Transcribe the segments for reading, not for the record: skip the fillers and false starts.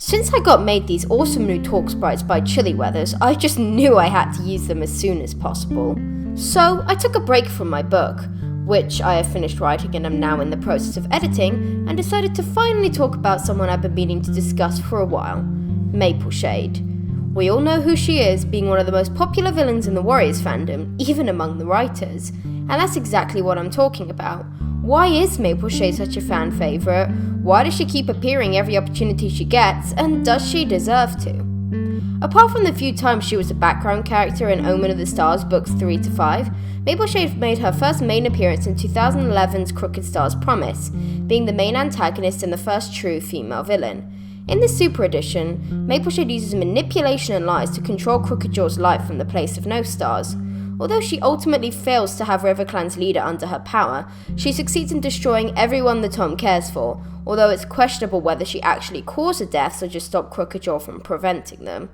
Since I got made these awesome new talk sprites by Chillyweatherss, I just knew I had to use them as soon as possible. So I took a break from my book, which I have finished writing and am now in the process of editing, and decided to finally talk about someone I've been meaning to discuss for a while, Mapleshade. We all know who she is, being one of the most popular villains in the Warriors fandom, even among the writers. And that's exactly what I'm talking about. Why is Mapleshade such a fan favourite? Why does she keep appearing every opportunity she gets? And does she deserve to? Apart from the few times she was a background character in Omen of the Stars books 3 to 5, Mapleshade made her first main appearance in 2011's Crooked Star's Promise, being the main antagonist and the first true female villain. In the Super Edition, Mapleshade uses manipulation and lies to control Crooked Jaw's life from the place of no stars. Although she ultimately fails to have RiverClan's leader under her power, she succeeds in destroying everyone the Tom cares for, although it's questionable whether she actually caused the deaths or just stopped Crooked Jaw from preventing them.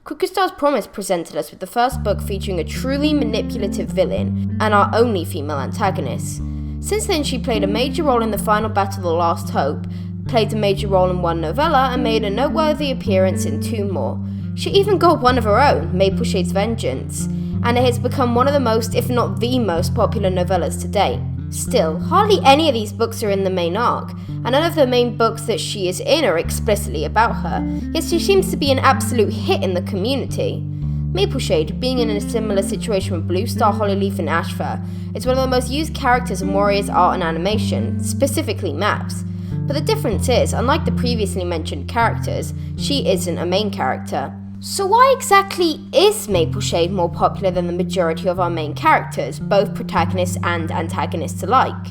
Crooked Star's Promise presented us with the first book featuring a truly manipulative villain and our only female antagonist. Since then, she played a major role in the final battle of the Last Hope, played a major role in one novella, and made a noteworthy appearance in 2 more. She even got one of her own, Mapleshade's Vengeance, and it has become one of the most, if not the most, popular novellas to date. Still, hardly any of these books are in the main arc, and none of the main books that she is in are explicitly about her, yet she seems to be an absolute hit in the community. Mapleshade, being in a similar situation with Blue Star, Hollyleaf, and Ashfur, is one of the most used characters in Warriors art and animation, specifically maps. But the difference is, unlike the previously mentioned characters, she isn't a main character. So why exactly is Mapleshade more popular than the majority of our main characters, both protagonists and antagonists alike?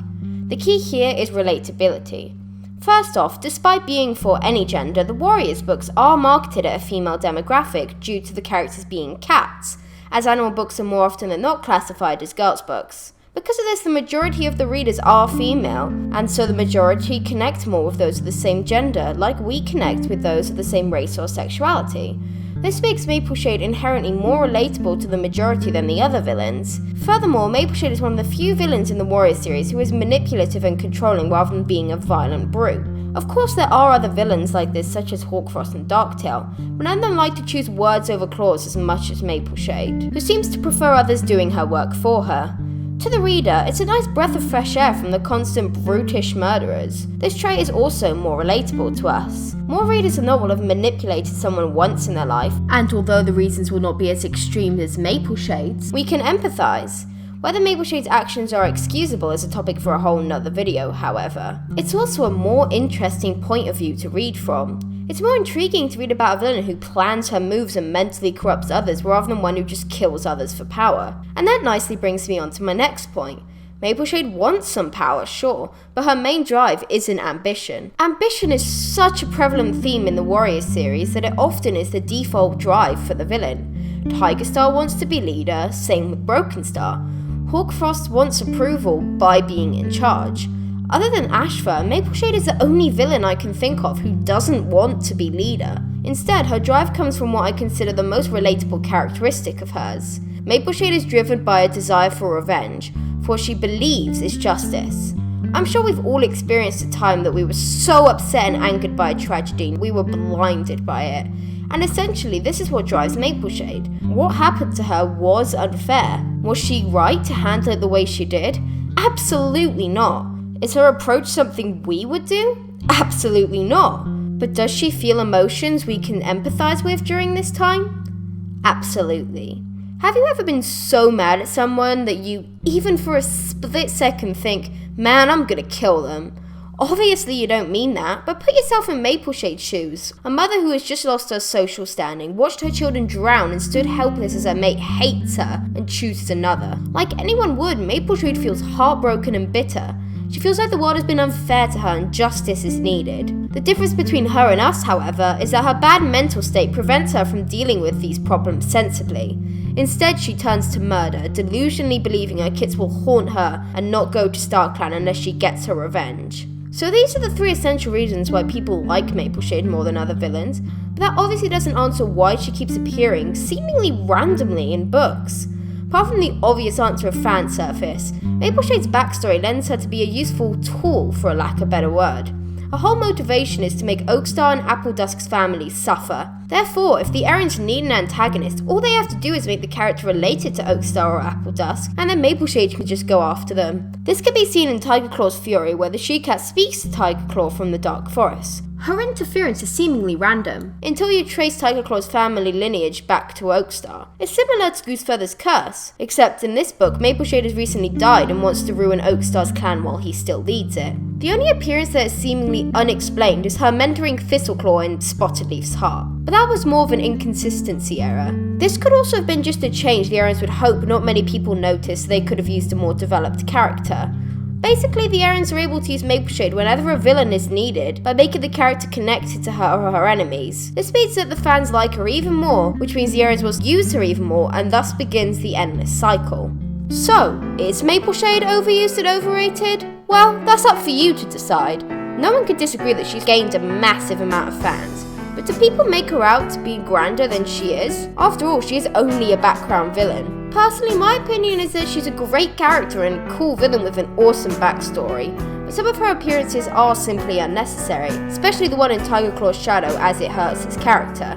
The key here is relatability. First off, despite being for any gender, the Warriors books are marketed at a female demographic due to the characters being cats, as animal books are more often than not classified as girls' books. Because of this, the majority of the readers are female, and so the majority connect more with those of the same gender, like we connect with those of the same race or sexuality. This makes Mapleshade inherently more relatable to the majority than the other villains. Furthermore, Mapleshade is one of the few villains in the Warriors series who is manipulative and controlling rather than being a violent brute. Of course, there are other villains like this, such as Hawkfrost and Darktail, but none of them like to choose words over claws as much as Mapleshade, who seems to prefer others doing her work for her. To the reader, it's a nice breath of fresh air from the constant brutish murderers. This trait is also more relatable to us. More readers than not will have manipulated someone once in their life, and although the reasons will not be as extreme as Mapleshade's, we can empathise. Whether Mapleshade's actions are excusable is a topic for a whole nother video, however. It's also a more interesting point of view to read from. It's more intriguing to read about a villain who plans her moves and mentally corrupts others rather than one who just kills others for power. And that nicely brings me on to my next point. Mapleshade wants some power, sure, but her main drive isn't ambition. Ambition is such a prevalent theme in the Warriors series that it often is the default drive for the villain. Tiger Star wants to be leader, same with Broken Star. Hawkfrost wants approval by being in charge. Other than Ashfur, Mapleshade is the only villain I can think of who doesn't want to be leader. Instead, her drive comes from what I consider the most relatable characteristic of hers. Mapleshade is driven by a desire for revenge, for what she believes is justice. I'm sure we've all experienced a time that we were so upset and angered by a tragedy, we were blinded by it. And essentially, this is what drives Mapleshade. What happened to her was unfair. Was she right to handle it the way she did? Absolutely not. Is her approach something we would do? Absolutely not. But does she feel emotions we can empathize with during this time? Absolutely. Have you ever been so mad at someone that you, even for a split second, think, man, I'm gonna kill them? Obviously you don't mean that, but put yourself in Mapleshade's shoes. A mother who has just lost her social standing, watched her children drown and stood helpless as her mate hates her and chooses another. Like anyone would, Mapleshade feels heartbroken and bitter. She feels like the world has been unfair to her and justice is needed. The difference between her and us, however, is that her bad mental state prevents her from dealing with these problems sensibly. Instead, she turns to murder, delusionally believing her kids will haunt her and not go to StarClan unless she gets her revenge. So these are the 3 essential reasons why people like Mapleshade more than other villains, but that obviously doesn't answer why she keeps appearing seemingly randomly in books. Apart from the obvious answer of fan service, Mapleshade's backstory lends her to be a useful tool, for a lack of a better word. her whole motivation is to make Oakstar and Appledusk's families suffer. Therefore, if the errands need an antagonist, all they have to do is make the character related to Oakstar or Appledusk, and then Mapleshade can just go after them. This can be seen in Tiger Claw's Fury, where the she-cat speaks to Tiger Claw from the Dark Forest. Her interference is seemingly random, until you trace Tiger Claw's family lineage back to Oakstar. It's similar to Goosefeather's curse, except in this book, Mapleshade has recently died and wants to ruin Oakstar's clan while he still leads it. The only appearance that is seemingly unexplained is her mentoring Thistleclaw in Spotted Leaf's heart, but that was more of an inconsistency error. This could also have been just a change the Errands would hope not many people noticed. They could have used a more developed character. Basically, the Errands are able to use Mapleshade whenever a villain is needed by making the character connected to her or her enemies. This means that the fans like her even more, which means the Errands will use her even more, and thus begins the endless cycle. So, is Mapleshade overused and overrated? Well, that's up for you to decide. No one could disagree that she's gained a massive amount of fans, but do people make her out to be grander than she is? After all, she is only a background villain. Personally, my opinion is that she's a great character and a cool villain with an awesome backstory, but some of her appearances are simply unnecessary, especially the one in Tiger Claw's shadow, as it hurts his character.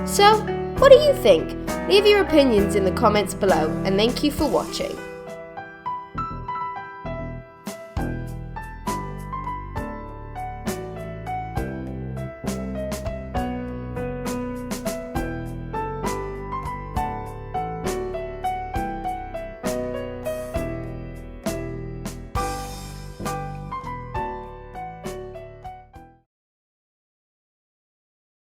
So, what do you think? Leave your opinions in the comments below, and thank you for watching.